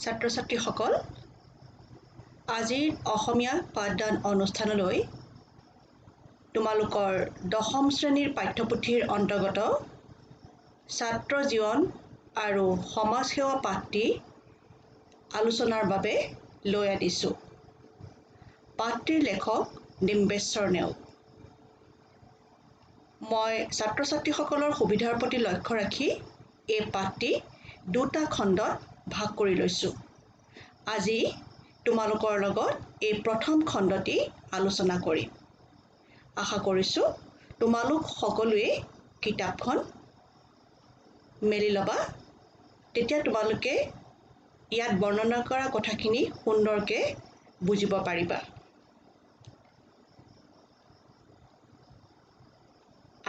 ছাত্ৰ-ছাত্ৰীসকল, আজিৰ অসমীয়া পাঠদান অনুষ্ঠানলৈ তোমালোকৰ দশম শ্ৰেণীৰ পাঠ্যপুথিৰ অন্তৰ্গত ছাত্ৰ জীৱন আৰু সমাজ সেৱা পাঠটি আলোচনাৰ বাবে লৈ আনিছোঁ। পাঠটিৰ লেখক ডিম্বেশ্বৰ নেওগ। মই ছাত্ৰ-ছাত্ৰীসকলৰ সুবিধাৰ প্ৰতি লক্ষ্য ৰাখি এই পাঠটি দুটা খণ্ডত ভাগ কৰি লৈছোঁ। আজি তোমালোকৰ লগত এই প্ৰথম খণ্ডটি আলোচনা কৰিম। আশা কৰিছোঁ তোমালোক সকলোৱে কিতাপখন মেলি ল'বা, তেতিয়া তোমালোকে ইয়াত বৰ্ণনা কৰা কথাখিনি সুন্দৰকৈ বুজিব পাৰিবা।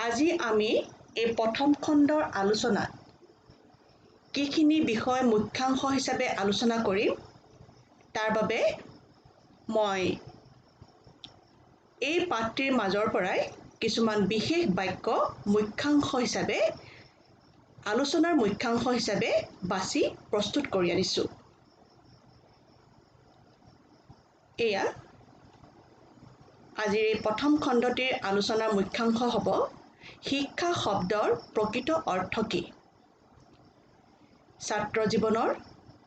আজি আমি এই প্ৰথম খণ্ডৰ আলোচনাত কিখিনি বিষয় মুখ্যাংশ হিচাপে আলোচনা কৰিম, তাৰ বাবে মই এই পাঠটিৰ মাজৰ পৰাই কিছুমান বিশেষ বাক্য মুখ্যাংশ হিচাপে আলোচনাৰ মুখ্যাংশ হিচাপে বাছি প্ৰস্তুত কৰি আনিছোঁ। এয়া আজিৰ এই প্ৰথম খণ্ডটিৰ আলোচনাৰ মুখ্যাংশ হ'ব শিক্ষা শব্দৰ প্ৰকৃত অৰ্থ কি? ছাত্ৰ জীৱনৰ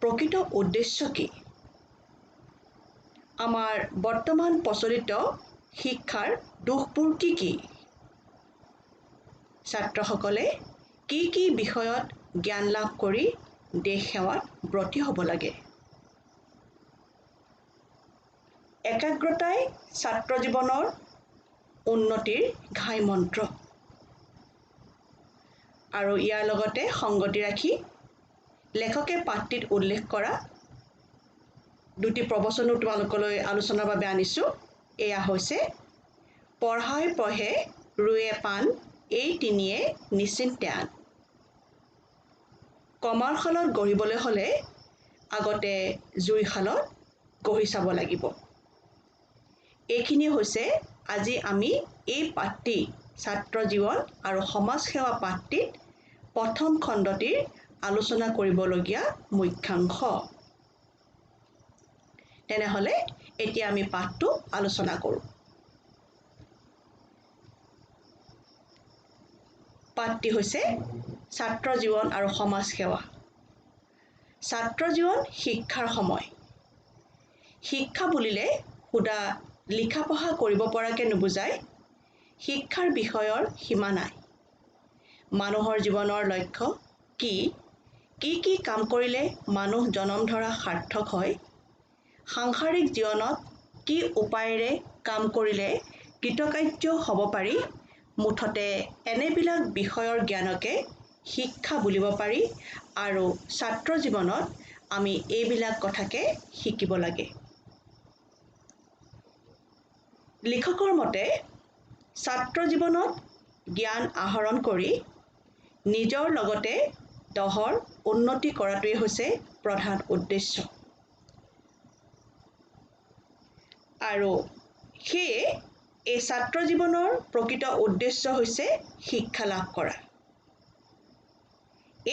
প্ৰকৃত উদ্দেশ্য কি? আমাৰ বৰ্তমান প্ৰচলিত শিক্ষাৰ দোষবোৰ কি কি? ছাত্ৰসকলে কি কি বিষয়ত জ্ঞান লাভ কৰি দেশ সেৱাত ব্ৰতী হ'ব লাগে? একাগ্ৰতাই ছাত্ৰ জীৱনৰ উন্নতিৰ ঘাই মন্ত্ৰ। আৰু ইয়াৰ লগতে সংগতি ৰাখি লেখকে পাঠটিত উল্লেখ কৰা দুটি প্ৰবচনো তোমালোকলৈ আলোচনাৰ বাবে আনিছোঁ। এয়া হৈছে পঢ়াই পঢ়ে ৰুৱে পাণ, এই তিনিয়ে নিশ্চিন্তে আন। কমাৰ শালত গঢ়িবলৈ হ'লে আগতে জুই শালত গঢ়ি চাব লাগিব। এইখিনি হৈছে আজি আমি এই পাঠটি ছাত্ৰ জীৱন আৰু সমাজ সেৱা পাঠটিত প্ৰথম খণ্ডটিৰ আলোচনা কৰিবলগীয়া মুখ্যাংশ। তেনেহ'লে এতিয়া আমি পাঠটো আলোচনা কৰোঁ। পাঠটি হৈছে ছাত্ৰ জীৱন আৰু সমাজ সেৱা। ছাত্ৰ জীৱন শিক্ষাৰ সময়। শিক্ষা বুলিলে সুধা লিখা পঢ়া কৰিব পৰাকৈ নুবুজায়। শিক্ষাৰ বিষয়ৰ সীমা নাই। মানুহৰ জীৱনৰ লক্ষ্য কি? কি কাম কৰিলে মানুহ জনম ধৰা সাৰ্থক হয়? সাংসাৰিক জীৱনত কি উপায়েৰে কাম কৰিলে কৃতকাৰ্য হ'ব পাৰি? মুঠতে এনেবিলাক বিষয়ৰ জ্ঞানকে শিক্ষা বুলিব পাৰি আৰু ছাত্ৰ জীৱনত আমি এইবিলাক কথাকে শিকিব লাগে। লিখকৰ মতে ছাত্ৰ জীৱনত জ্ঞান আহৰণ কৰি নিজৰ লগতে দহৰ উন্নতি কৰাটোৱেই হৈছে প্ৰধান উদ্দেশ্য। আৰু সেয়ে এই ছাত্ৰ জীৱনৰ প্ৰকৃত উদ্দেশ্য হৈছে শিক্ষা লাভ কৰা।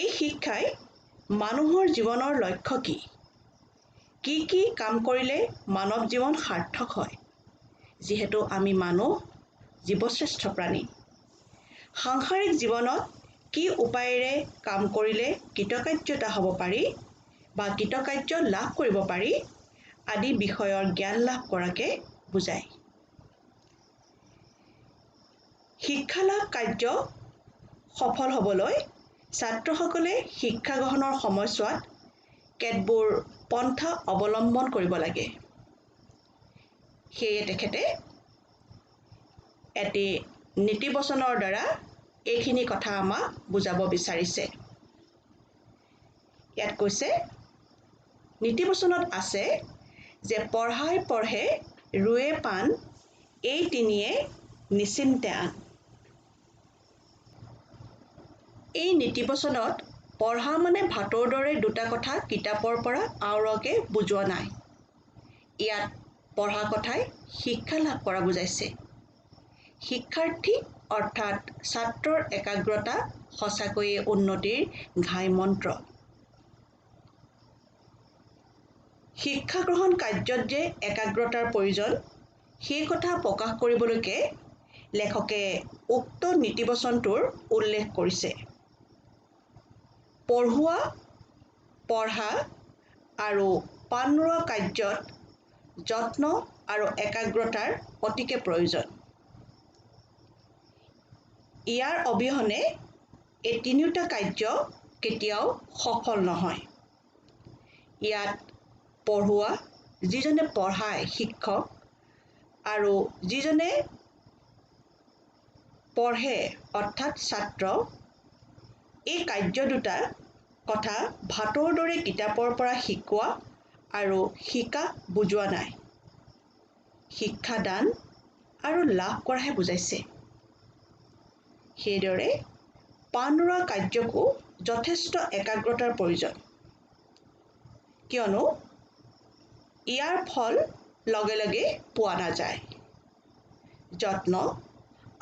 এই শিক্ষাই মানুহৰ জীৱনৰ লক্ষ্য কি? কি কাম কৰিলে মানৱ জীৱন সাৰ্থক হয়? যিহেতু আমি মানুহ জীৱশ্ৰেষ্ঠ প্ৰাণী। সাংসাৰিক জীৱনত কি উপায়েৰে কাম কৰিলে কৃতকাৰ্যতা হ'ব পাৰি বা কৃতকাৰ্য লাভ কৰিব পাৰি আদি বিষয়ৰ জ্ঞান লাভ কৰাকে বুজায়। শিক্ষা লাভ কাৰ্য সফল হ'বলৈ ছাত্ৰসকলে শিক্ষা গ্ৰহণৰ সময়ছোৱাত কেতবোৰ পন্থা অৱলম্বন কৰিব লাগে। সেয়ে তেখেতে এটি নীতিবচনৰ দ্বাৰা এইখিনি কথা আমাক বুজাব বিচাৰিছে। ইয়াত কৈছে, নীতিবচনত আছে যে পঢ়াই পঢ়ে ৰুৱে পাণ, এই তিনিয়ে নিশ্চিন্তে আন। এই নীতিবচনত পঢ়া মানে ভাতৰ দৰে দুটা কথা কিতাপৰ পৰা আওৰকে বুজোৱা নাই। ইয়াত পঢ়া কথাই শিক্ষা লাভ কৰা বুজাইছে। শিক্ষাৰ্থী অৰ্থাৎ ছাত্ৰৰ একাগ্ৰতা সঁচাকৈয়ে উন্নতিৰ ঘাই মন্ত্ৰ। শিক্ষা গ্ৰহণ কাৰ্যত যে একাগ্ৰতাৰ প্ৰয়োজন সেই কথা প্ৰকাশ কৰিবলৈকে লেখকে উক্ত নীতিবচনটোৰ উল্লেখ কৰিছে। পঢ়ুৱা, পঢ়া আৰু পাণ ৰোৱা কাৰ্যত যত্ন আৰু একাগ্ৰতাৰ অতিকে প্ৰয়োজন। ইয়াৰ অবিহনে এই তিনিওটা কাৰ্য কেতিয়াও সফল নহয়। ইয়াত পঢ়ুৱা, যিজনে পঢ়ায় শিক্ষক, আৰু যিজনে পঢ়ে অৰ্থাৎ ছাত্ৰ, এই কাৰ্য দুটা কথা ভাতৰ দৰে কিতাপৰ পৰা শিকোৱা আৰু শিকা বুজোৱা নাই। শিক্ষাদান আৰু লাভ কৰাহে বুজাইছে। সেইদৰে পাণ ৰোৱা কাৰ্যকো যথেষ্ট একাগ্ৰতাৰ প্ৰয়োজন, কিয়নো ইয়াৰ ফল লগে লগে পোৱা নাযায়। যত্ন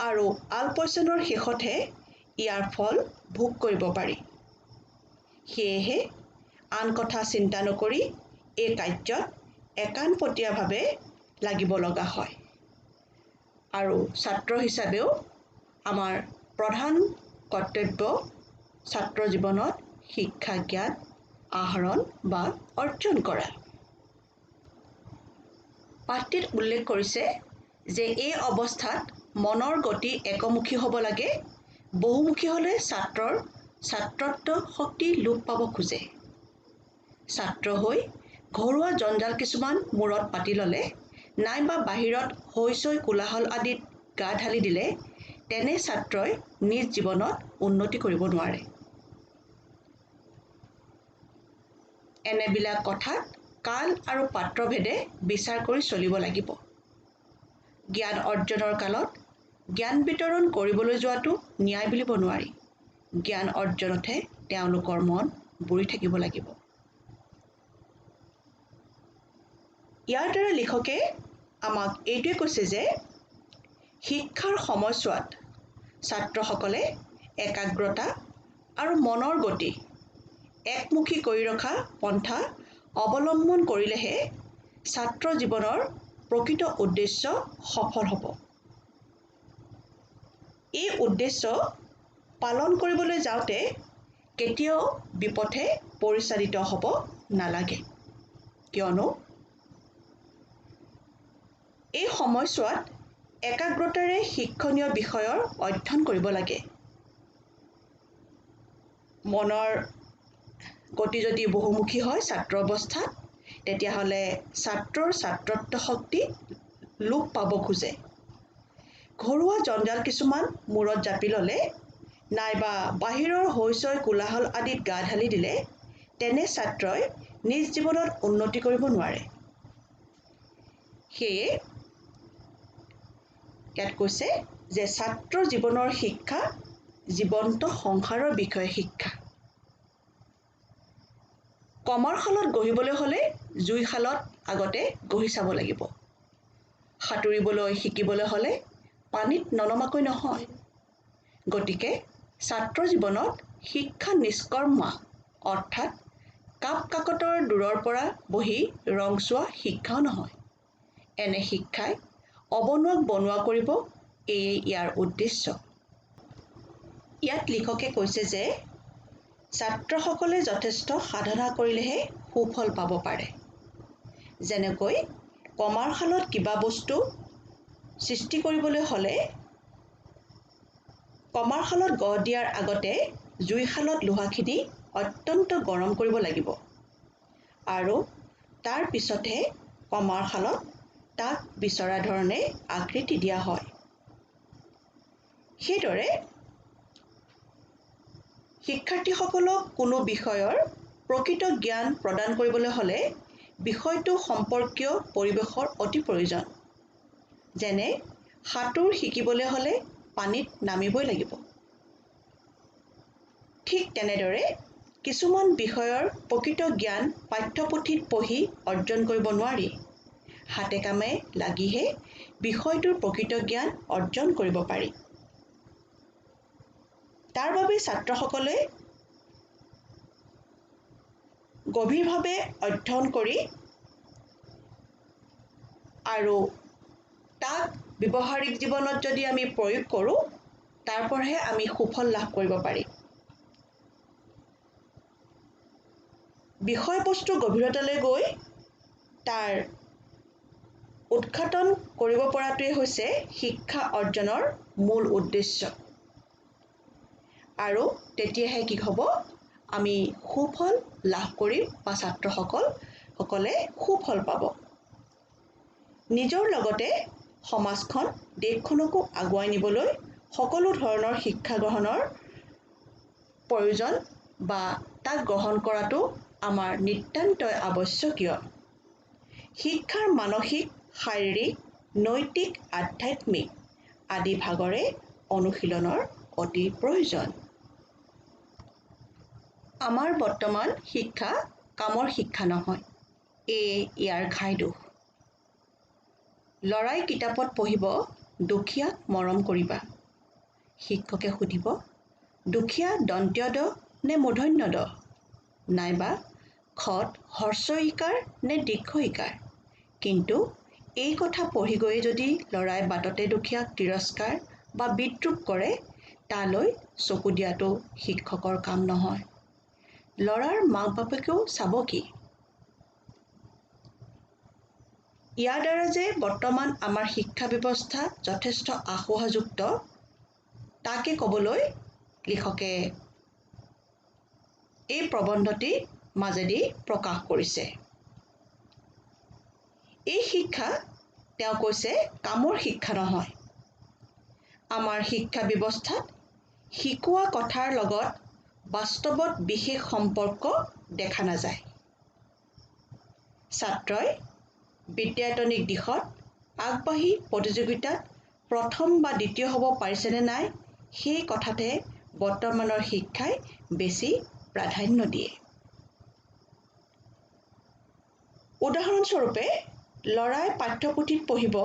আৰু আলপৈচানৰ শেষতহে ইয়াৰ ফল ভোগ কৰিব পাৰি। সেয়েহে আন কথা চিন্তা নকৰি এই কাৰ্যত একানপতীয়াভাৱে লাগিব লগা হয়। আৰু ছাত্ৰ হিচাপেও আমাৰ প্ৰধান কৰ্তব্য ছাত্ৰ জীৱনত শিক্ষা জ্ঞান আহৰণ বা অৰ্জন কৰা। পাঠটিত উল্লেখ কৰিছে যে এই অৱস্থাত মনৰ গতি একমুখী হ'ব লাগে, বহুমুখী হ'লে ছাত্ৰৰ ছাত্ৰত্ব শক্তি লোপ পাব খোজে। ছাত্ৰ হৈ ঘৰুৱা জঞ্জাল কিছুমান মূৰত পাতি ল'লে নাইবা বাহিৰত হৈ-চৈ কোলাহল আদিত গা ঢালি দিলে তেনে ছাত্ৰই নিজ জীৱনত উন্নতি কৰিব নোৱাৰে। এনেবিলাক কথাত কাল আৰু পাত্ৰভেদে বিচাৰ কৰি চলিব লাগিব। জ্ঞান অৰ্জনৰ কালত জ্ঞান বিতৰণ কৰিবলৈ যোৱাটো ন্যায় বুলিব নোৱাৰি। জ্ঞান অৰ্জনতহে তেওঁলোকৰ মন বুৰি থাকিব লাগিব। ইয়াৰ দ্বাৰা লেখকে আমাক এইটোৱে কৈছে যে শিক্ষাৰ সময়ছোৱাত ছাত্ৰসকলে একাগ্ৰতা আৰু মনৰ গতি একমুখী কৰি ৰখা পন্থা অৱলম্বন কৰিলেহে ছাত্ৰ জীৱনৰ প্ৰকৃত উদ্দেশ্য সফল হ'ব। এই উদ্দেশ্য পালন কৰিবলৈ যাওঁতে কেতিয়াও বিপথে পৰিচালিত হ'ব নালাগে, কিয়নো এই সময়ছোৱাত একাগ্ৰতাৰে শিক্ষণীয় বিষয়ৰ অধ্যয়ন কৰিব লাগে। মনৰ গতি যদি বহুমুখী হয় ছাত্ৰ অৱস্থাত, তেতিয়াহ'লে ছাত্ৰৰ ছাত্ৰত্ব শক্তি লোপ পাব খোজে। ঘৰুৱা জঞ্জাল কিছুমান মূৰত জাপি ল'লে নাইবা বাহিৰৰ হৈ-চৈ কোলাহল আদিত গা ঢালি দিলে তেনে ছাত্ৰই নিজ জীৱনত উন্নতি কৰিব নোৱাৰে। সেয়ে ইয়াত কৈছে যে ছাত্ৰ জীৱনৰ শিক্ষা জীৱন্ত সংসাৰৰ বিষয়ে শিক্ষা। কমাৰ শালত গঢ়িবলৈ হ'লে জুই শালত আগতে গঢ়ি চাব লাগিব। সাঁতুৰিবলৈ শিকিবলৈ হ'লে পানীত ননমাকৈ নহয়। গতিকে ছাত্ৰ জীৱনত শিক্ষা নিষ্কৰ্মা অৰ্থাৎ কাপ কাকতৰ দূৰৰ পৰা বহি ৰং চোৱা শিক্ষাও নহয়। এনে শিক্ষাই অবনোৱাক বনোৱা কৰিব, এয়েই ইয়াৰ উদ্দেশ্য। ইয়াত লেখকে কৈছে যে ছাত্ৰসকলে যথেষ্ট সাধনা কৰিলেহে সুফল পাব পাৰে। যেনেকৈ কমাৰ শালত কিবা বস্তু সৃষ্টি কৰিবলৈ হ'লে কমাৰ শালত গঢ় দিয়াৰ আগতে জুই শালত লোহাখিনি অত্যন্ত গৰম কৰিব লাগিব আৰু তাৰ পিছতহে কমাৰ শালত তাক বিচৰা ধৰণে আকৃতি দিয়া হয়। সেইদৰে শিক্ষাৰ্থীসকলক কোনো বিষয়ৰ প্ৰকৃত জ্ঞান প্ৰদান কৰিবলৈ হ'লে বিষয়টো সম্পৰ্কীয় পৰিৱেশৰ অতি প্ৰয়োজন। যেনে সাঁতোৰ শিকিবলৈ হ'লে পানীত নামিবই লাগিব। ঠিক তেনেদৰে কিছুমান বিষয়ৰ প্ৰকৃত জ্ঞান পাঠ্যপুথিত পঢ়ি অৰ্জন কৰিব নোৱাৰি। হাতে কামে লাগিহে বিষয়টোৰ প্ৰকৃত জ্ঞান অৰ্জন কৰিব পাৰি। তাৰ বাবে ছাত্ৰসকলে গভীৰভাৱে অধ্যয়ন কৰি আৰু তাক ব্যৱহাৰিক জীৱনত যদি আমি প্ৰয়োগ কৰোঁ তাৰ পৰাহে আমি সুফল লাভ কৰিব পাৰিম। বিষয়বস্তুৰ গভীৰতালৈ গৈ তাৰ উৎঘাটন কৰিব পৰাটোৱে হৈছে শিক্ষা অৰ্জনৰ মূল উদ্দেশ্য। আৰু তেতিয়াহে কি হ'ব, আমি সুফল লাভ কৰিম বা ছাত্ৰসকলে সুফল পাব। নিজৰ লগতে সমাজখন দেশখনকো আগুৱাই নিবলৈ সকলো ধৰণৰ শিক্ষা গ্ৰহণৰ প্ৰয়োজন বা তাক গ্ৰহণ কৰাটো আমাৰ নিতান্তই আৱশ্যকীয়। শিক্ষাৰ মানসিক, শাৰীৰিক, নৈতিক, আধ্যাত্মিক আদি ভাগৰে অনুশীলনৰ অতি প্ৰয়োজন। আমাৰ বৰ্তমান শিক্ষা কামৰ শিক্ষা নহয়, ইয়াৰ ঘাই দোষ। ল'ৰাই কিতাপত পঢ়িব, দুখীয়াক মৰম কৰিবা। শিক্ষকে সুধিব, দুখীয়া দন্ত্য দ নে মূৰ্ধন্য দ, নাইবা খত হ্ৰস্ব ইকাৰ নে দীৰ্ঘ ইকাৰ। কিন্তু এই কথা পঢ়ি গৈয়ে যদি ল'ৰাই বাটতে দুখীয়াক তিৰস্কাৰ বা বিদ্ৰূপ কৰে, তালৈ চকু দিয়াটো শিক্ষকৰ কাম নহয়। ল'ৰাৰ মাক বাপেকেও চাব কি? ইয়াৰ দ্বাৰা যে বৰ্তমান আমাৰ শিক্ষা ব্যৱস্থা যথেষ্ট আসোহাযুক্ত, তাকে ক'বলৈ লিখকে এই প্ৰবন্ধটিৰ মাজেদি প্ৰকাশ কৰিছে। এই শিক্ষা তেওঁ কৈছে কামৰ শিক্ষা নহয়। আমাৰ শিক্ষা ব্যৱস্থাত শিকোৱা কথাৰ লগত বাস্তৱত বিশেষ সম্পৰ্ক দেখা নাযায়। ছাত্ৰই বিদ্যায়তনিক দিশত আগবাঢ়ি প্ৰতিযোগিতাত প্ৰথম বা দ্বিতীয় হ'ব পাৰিছেনে নাই, সেই কথাতে বৰ্তমানৰ শিক্ষাই বেছি প্ৰাধান্য দিয়ে। উদাহৰণস্বৰূপে, ল'ৰাই পাঠ্যপুথিত পঢ়িব,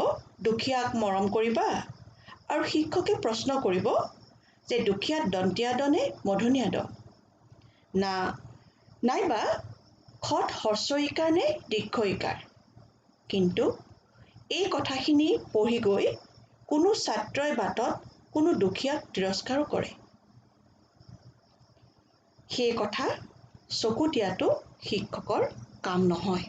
দুখীয়াক মৰম কৰিবা, আৰু শিক্ষকে প্ৰশ্ন কৰিব যে দুখীয়াক দন্ত্য দ নে মূৰ্ধন্য দ, নাইবা খত হ্ৰস্ব ইকাৰ নে দীৰ্ঘ ইকাৰ। কিন্তু এই কথাখিনি পঢ়ি গৈ কোনো ছাত্ৰই বাটত কোনো দুখীয়াক তিৰস্কাৰো কৰে। সেই কথা চকু দিয়াটো শিক্ষকৰ কাম নহয়।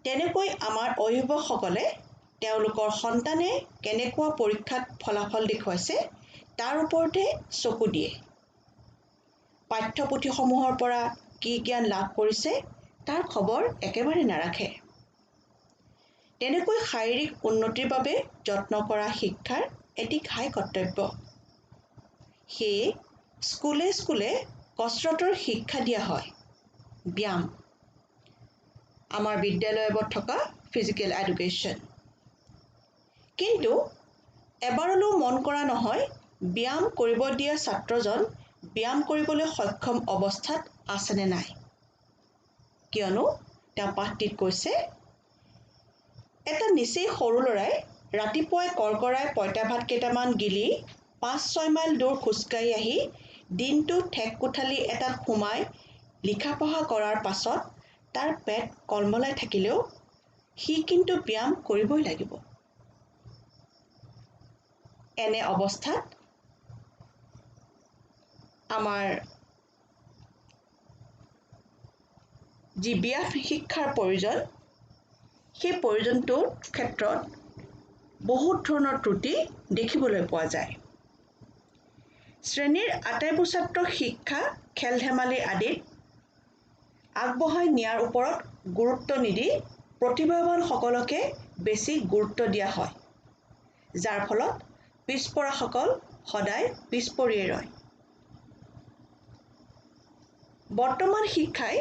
তেনেকৈ আমাৰ অভিভাৱকসকলে তেওঁলোকৰ সন্তানে কেনেকুৱা পৰীক্ষাত ফলাফল দেখুৱাইছে তাৰ ওপৰতে চকু দিয়ে। পাঠ্যপুথিসমূহৰ পৰা কি জ্ঞান লাভ কৰিছে তাৰ খবৰ একেবাৰে নাৰাখে। তেনেকৈ শাৰীৰিক উন্নতিৰ বাবে যত্ন কৰা শিক্ষাৰ এটি ঘাই কৰ্তব্য। সেয়ে স্কুলে স্কুলে কচৰতৰ শিক্ষা দিয়া হয়, ব্যায়াম। আমাৰ বিদ্যালয়বোৰত থকা ফিজিকেল এডুকেশ্যন। কিন্তু এবাৰলৈও মন কৰা নহয় ব্যায়াম কৰিব দিয়া ছাত্ৰজন ব্যায়াম কৰিবলৈ সক্ষম অৱস্থাত আছেনে নাই। কিয়নো তেওঁ পাঠটিত কৈছে, এটা নিচেই সৰু ল'ৰাই ৰাতিপুৱাই কৰ্কৰাই পঁইতা ভাত কেইটামান গিলি ৫-৬ মাইল দূৰ খোজকাঢ়ি আহি দিনটো ঠেক কোঠালি এটাত সোমাই লিখা পঢ়া কৰাৰ পাছত তাৰ পেট কলমলাই থাকিলেও সি কিন্তু ব্যায়াম কৰিবই লাগিব। এনে অৱস্থাত আমাৰ যি ব্যায়াম শিক্ষাৰ প্ৰয়োজন, সেই প্ৰয়োজনটোৰ ক্ষেত্ৰত বহুত ধৰণৰ ত্ৰুটি দেখিবলৈ পোৱা যায়। শ্ৰেণীৰ আটাইবোৰ ছাত্ৰক শিক্ষা, খেল-ধেমালি আদিত আগবঢ়াই নিয়াৰ ওপৰত গুৰুত্ব নিদি প্ৰতিভাৱানসকলকে বেছি গুৰুত্ব দিয়া হয়, যাৰ ফলত পিছপৰাসকল সদায় পিছপৰিয়েই ৰয়। বৰ্তমান শিক্ষাই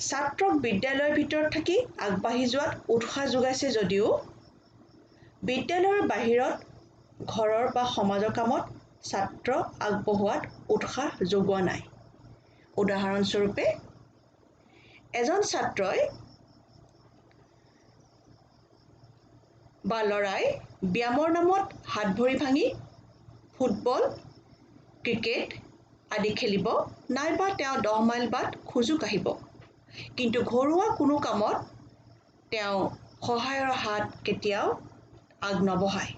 ছাত্ৰক বিদ্যালয়ৰ ভিতৰত থাকি আগবাঢ়ি যোৱাত উৎসাহ যোগাইছে যদিও বিদ্যালয়ৰ বাহিৰত ঘৰৰ বা সমাজৰ কামত ছাত্ৰ আগবঢ়োৱাত উৎসাহ যোগোৱা নাই। উদাহৰণস্বৰূপে, এজন ছাত্ৰই বা ল'ৰাই ব্যায়ামৰ নামত হাত ভৰি ভাঙি ফুটবল, ক্ৰিকেট আদি খেলিব নাইবা তেওঁ 10 মাইল বাট খোজো কাঢ়িব কিন্তু ঘৰুৱা কোনো কামত তেওঁ সহায়ৰ হাত কেতিয়াও আগ নবঢ়ায়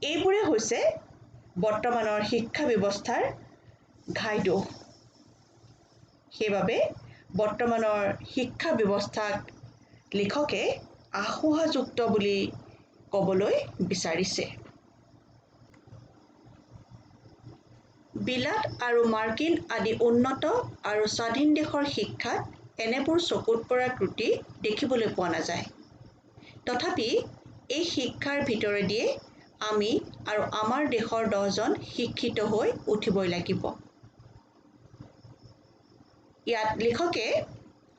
এইবোৰে হৈছে বৰ্তমানৰ শিক্ষা ব্যৱস্থাৰ ঘাইদোষ সেইবাবে বৰ্তমানৰ শিক্ষা ব্যৱস্থাক লেখকে আশোহাযুক্ত বুলি ক'বলৈ বিচাৰিছে বিলাত আৰু মাৰ্কিন আদি উন্নত আৰু স্বাধীন দেশৰ শিক্ষাত এনেবোৰ চকুত পৰা ত্ৰুটি দেখিবলৈ পোৱা নাযায় তথাপি এই শিক্ষাৰ ভিতৰেদিয়ে আমি আৰু আমাৰ দেশৰ 10জন শিক্ষিত হৈ উঠিবই লাগিব ইয়াত লেখকে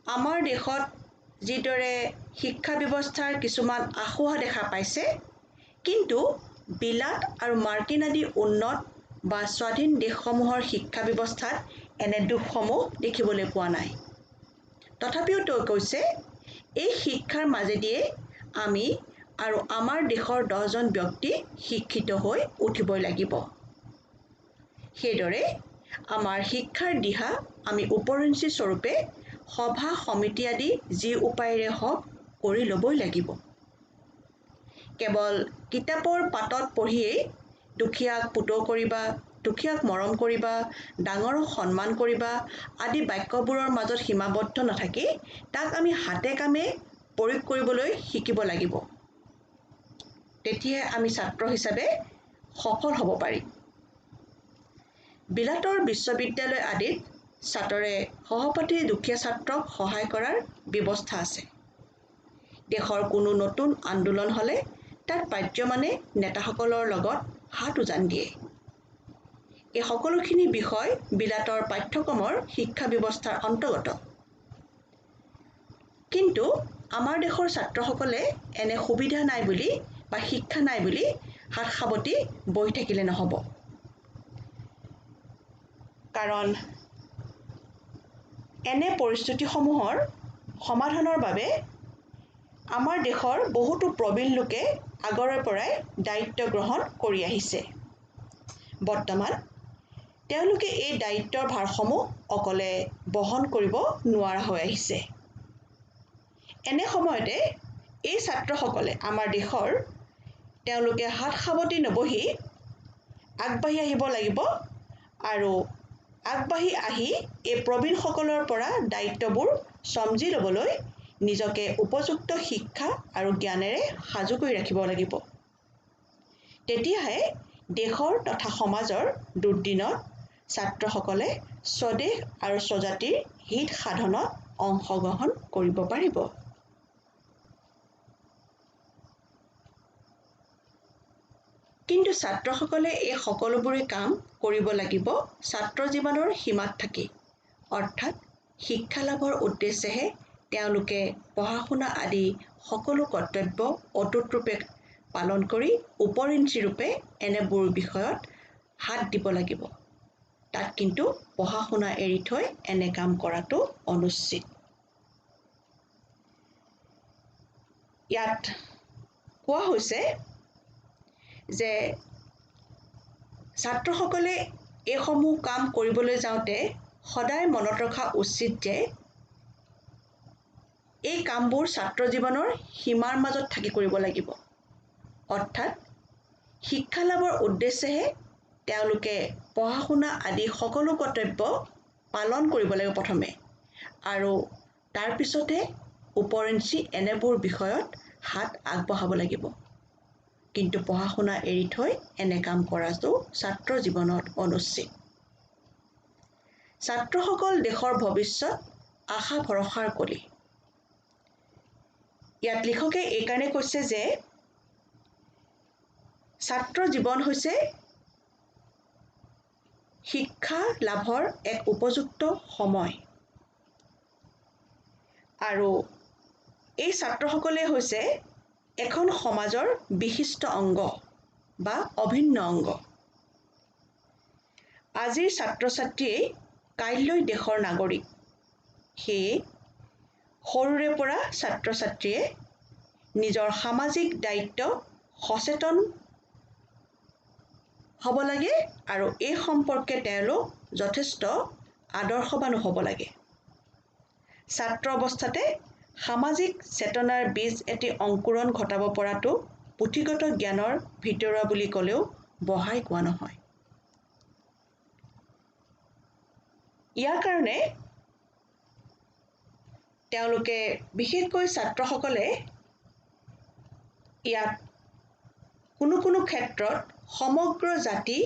আমাৰ দেশত যিদৰে শিক্ষা ব্যৱস্থাৰ কিছুমান আশোহা দেখা পাইছে কিন্তু বিলাত আৰু মাৰ্কিন আদি উন্নত বা স্বাধীন দেশসমূহৰ শিক্ষা ব্যৱস্থাত এনে দুখসমূহ দেখিবলৈ পোৱা নাই তথাপিও তেওঁ কৈছে এই শিক্ষাৰ মাজেদিয়ে আমি আৰু আমাৰ দেশৰ 10জন ব্যক্তি শিক্ষিত হৈ উঠিবই লাগিব সেইদৰে আমাৰ শিক্ষাৰ দিহা আমি উপৰঞ্চি স্বৰূপে সভা সমিতি আদি যি উপায়েৰে হওক কৰি ল'বই লাগিব কেৱল কিতাপৰ পাতত পঢ়িয়েই দুখীয়াক পুতৌ কৰিবা দুখীয়াক মৰম কৰিবা ডাঙৰক সন্মান কৰিবা আদি বাক্যবোৰৰ মাজত সীমাবদ্ধ নাথাকি তাক আমি হাতে কামে প্ৰয়োগ কৰিবলৈ শিকিব লাগিব তেতিয়াহে আমি ছাত্ৰ হিচাপে সফল হ'ব পাৰিম বিলাতৰ বিশ্ববিদ্যালয় আদিত ছাত্ৰৰে সহপাঠী দুখীয়া ছাত্ৰক সহায় কৰাৰ ব্যৱস্থা আছে দেশৰ কোনো নতুন আন্দোলন হ'লে তাত পাৰ্যমানে নেতাসকলৰ লগত হাত উজান দিয়ে এই সকলোখিনি বিষয় বিলাতৰ পাঠ্যক্ৰমৰ শিক্ষা ব্যৱস্থাৰ অন্তৰ্গত কিন্তু আমাৰ দেশৰ ছাত্ৰসকলে এনে সুবিধা নাই বুলি বা শিক্ষা নাই বুলি হাত সাৱটি বহি থাকিলে নহ'ব কাৰণ এনে পৰিস্থিতিসমূহৰ সমাধানৰ বাবে আমাৰ দেশৰ বহুতো প্ৰবীণ লোকে আগৰে পৰাই দায়িত্ব গ্ৰহণ কৰি আহিছে বৰ্তমান তেওঁলোকে এই দায়িত্বৰ ভাৰসমূহ অকলে বহন কৰিব নোৱাৰা হৈ আহিছে এনে সময়তে এই ছাত্ৰসকলে আমাৰ দেশৰ তেওঁলোকে হাত সাৱটি নবহি আগবাঢ়ি আহিব লাগিব আৰু আগবাঢ়ি আহি এই প্ৰবীণসকলৰ পৰা দায়িত্ববোৰ সমজি ল'বলৈ নিজকে উপযুক্ত শিক্ষা আৰু জ্ঞানেৰে সাজু কৰি ৰাখিব লাগিব তেতিয়াহে দেশৰ তথা সমাজৰ দুৰ্দিনত ছাত্ৰসকলে স্বদেশ আৰু স্বজাতিৰ হিত সাধনত অংশগ্ৰহণ কৰিব পাৰিব কিন্তু ছাত্ৰসকলে এই সকলোবোৰে কাম কৰিব লাগিব ছাত্ৰ জীৱনৰ সীমাত থাকি অৰ্থাৎ শিক্ষা লাভৰ উদ্দেশ্যেহে তেওঁলোকে পঢ়া-শুনা আদি সকলো কৰ্তব্য অটুট ৰূপে পালন কৰি উপৰিঞ্চি ৰূপে এনেবোৰ বিষয়ত হাত দিব লাগিব তাত কিন্তু পঢ়া-শুনা এৰি থৈ এনে কাম কৰাটো অনুচিত ইয়াত কোৱা হৈছে যে ছাত্ৰসকলে এইসমূহ কাম কৰিবলৈ যাওঁতে সদায় মনত ৰখা উচিত যে এই কামবোৰ ছাত্ৰ জীৱনৰ সীমাৰ মাজত থাকি কৰিব লাগিব অৰ্থাৎ শিক্ষা লাভৰ উদ্দেশ্যেহে তেওঁলোকে পঢ়া-শুনা আদি সকলো কৰ্তব্য পালন কৰিব লাগিব প্ৰথমে আৰু তাৰ পিছতে উপৰঞ্চি এনেবোৰ বিষয়ত হাত আগবঢ়াব লাগিব কিন্তু পঢ়া-শুনা এৰি থৈ এনে কাম কৰাটো ছাত্ৰ জীৱনত অনুচিত ছাত্ৰসকল দেশৰ ভৱিষ্যত আশা ভৰসাৰ কলি ইয়াত লেখকে এইকাৰণে কৈছে যে ছাত্ৰ জীৱন হৈছে শিক্ষা লাভৰ এক উপযুক্ত সময় আৰু এই ছাত্ৰসকলে হৈছে এখন সমাজৰ বিশিষ্ট অংগ বা অভিন্ন অংগ আজিৰ ছাত্ৰ-ছাত্ৰীয়ে কাইলৈ দেশৰ নাগৰিক সেয়ে সৰুৰে পৰা ছাত্ৰ-ছাত্ৰীয়ে নিজৰ সামাজিক দায়িত্ব সচেতন হ'ব লাগে আৰু এই সম্পৰ্কে তেওঁলোক যথেষ্ট আদৰ্শৱান হ'ব লাগে। ছাত্ৰ অৱস্থাতে সামাজিক চেতনাৰ বীজ এটি অংকুৰণ ঘটাব পৰাটো পুথিগত জ্ঞানৰ ভিতৰুৱা বুলি ক'লেও বহাই কোৱা নহয়। ইয়াৰ কাৰণে তেওঁলোকে বিশেষকৈ ছাত্ৰসকলে ইয়াত কোনো ক্ষেত্ৰত সমগ্ৰ জাতি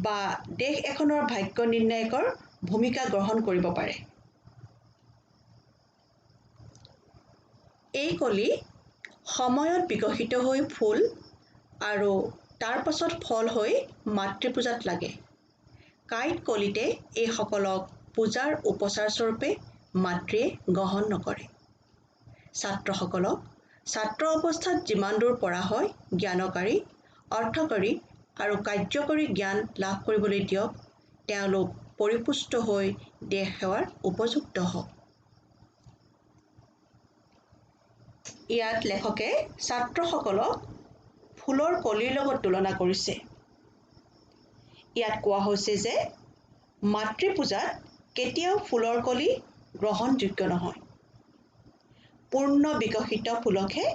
বা দেশ এখনৰ ভাগ্য নিৰ্ণায়কৰ ভূমিকা গ্ৰহণ কৰিব পাৰে। এই কলি সময়ত বিকশিত হৈ ফুল আৰু তাৰ পাছত ফল হৈ মাতৃপূজাত লাগে। কাঁইট কলিতে এইসকলক পূজাৰ উপচাৰ স্বৰূপে মাতৃয়ে গ্ৰহণ নকৰে। ছাত্ৰসকলক ছাত্ৰ অৱস্থাত যিমান দূৰ পৰা হয় জ্ঞানকাৰী, অৰ্থকাৰী আৰু কাৰ্যকৰী জ্ঞান লাভ কৰিবলৈ দিয়ক, তেওঁলোক পৰিপুষ্ট হৈ দেশ সেৱাৰ উপযুক্ত হওক। ইয়াত লেখকে ছাত্ৰসকলক ফুলৰ কলিৰ লগত তুলনা কৰিছে। ইয়াত কোৱা হৈছে যে মাতৃপূজাত কেতিয়াও ফুলৰ কলি গ্ৰহণযোগ্য নহয়। পূৰ্ণ বিকশিত ফুলকহে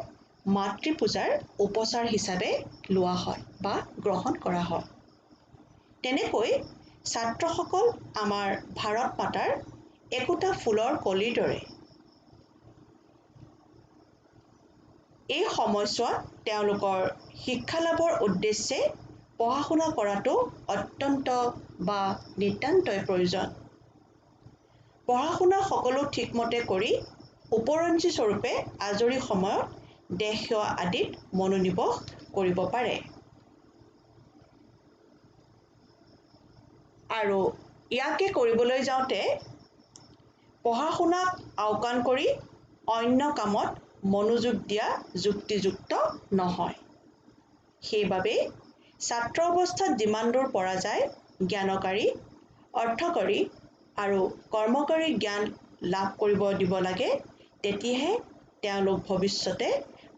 মাতৃপূজাৰ উপচাৰ হিচাপে লোৱা হয় বা গ্ৰহণ কৰা হয়। তেনেকৈ ছাত্ৰসকল আমাৰ ভাৰত মাতাৰ একোটা ফুলৰ কলিৰ দৰে। এই সময়ছোৱাত তেওঁলোকৰ শিক্ষা লাভৰ উদ্দেশ্যে পঢ়া শুনা কৰাটো অত্যন্ত বা নিতান্তই প্ৰয়োজন। পঢ়া শুনা সকলো ঠিকমতে কৰি উপৰঞ্চি স্বৰূপে আজৰি সময়ত দেশ সেৱা আদিত মনোনিৱেশ কৰিব পাৰে। আৰু ইয়াকে কৰিবলৈ যাওঁতে পঢ়া শুনাক আওকাণ কৰি অন্য কামত মনোযোগ দিয়া যুক্তিযুক্ত নহয়। সেইবাবে ছাত্ৰ অৱস্থাত যিমান দূৰ পৰা যায় জ্ঞানকাৰী, অৰ্থকাৰী আৰু কৰ্মকাৰী জ্ঞান লাভ কৰিব দিব লাগে, তেতিয়াহে তেওঁলোক ভৱিষ্যতে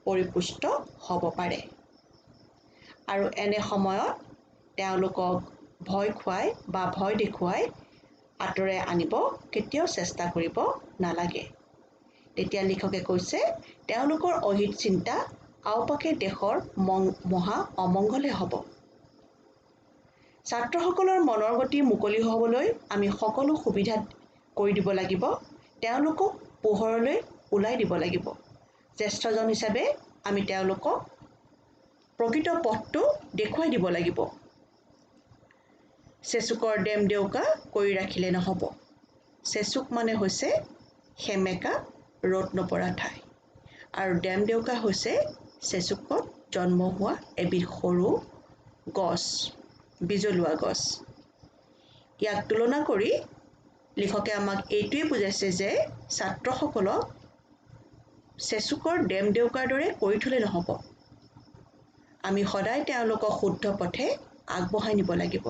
পৰিপুষ্ট হ'ব পাৰে। আৰু এনে সময়ত তেওঁলোকক ভয় খুৱাই বা ভয় দেখুৱাই আঁতৰাই আনিব কেতিয়াও চেষ্টা কৰিব নালাগে। তেতিয়া লিখকে কৈছে তেওঁলোকৰ অহিত চিন্তা আওপাকে দেশৰ মহা অমংগলে হ'ব। ছাত্ৰসকলৰ মনৰ গতি মুকলি হ'বলৈ আমি সকলো সুবিধা কৰি দিব লাগিব। তেওঁলোকক পোহৰলৈ ওলাই দিব লাগিব। জ্যেষ্ঠজন হিচাপে আমি তেওঁলোকক প্ৰকৃত পথটো দেখুৱাই দিব লাগিব। চেচুকৰ ডেম দেউকা কৰি ৰাখিলে নহ'ব। চেচুক মানে হৈছে সেমেকা ৰ'দ নপৰা ঠাই আৰু ডেম দেউকা হৈছে চেচুকত জন্ম হোৱা এবিধ সৰু গছ, বিজলুৱা গছ। ইয়াক তুলনা কৰি লিখকে আমাক এইটোৱে বুজাইছে যে ছাত্ৰসকলক চেচুকৰ ডেম দেউকাৰ দৰে কৰি থ'লে নহ'ব। আমি সদায় তেওঁলোকক শুদ্ধ পথে আগবঢ়াই নিব লাগিব।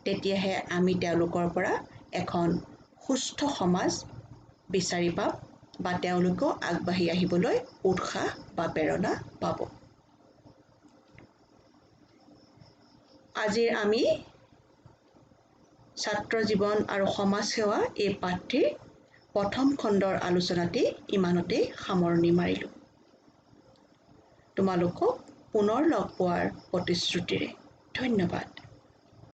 তেতিয়াহে আমি তেওঁলোকৰ পৰা এখন সুস্থ সমাজ বিচাৰি পাম বা তেওঁলোকেও আগবাঢ়ি আহিবলৈ উৎসাহ বা প্ৰেৰণা পাব। আজিৰ আমি ছাত্ৰ জীৱন আৰু সমাজ সেৱা এই পাঠটিৰ প্ৰথম খণ্ডৰ আলোচনাটি ইমানতে সামৰণি মাৰিলোঁ। তোমালোকক পুনৰ লগ পোৱাৰ প্ৰতিশ্ৰুতিৰে ধন্যবাদ।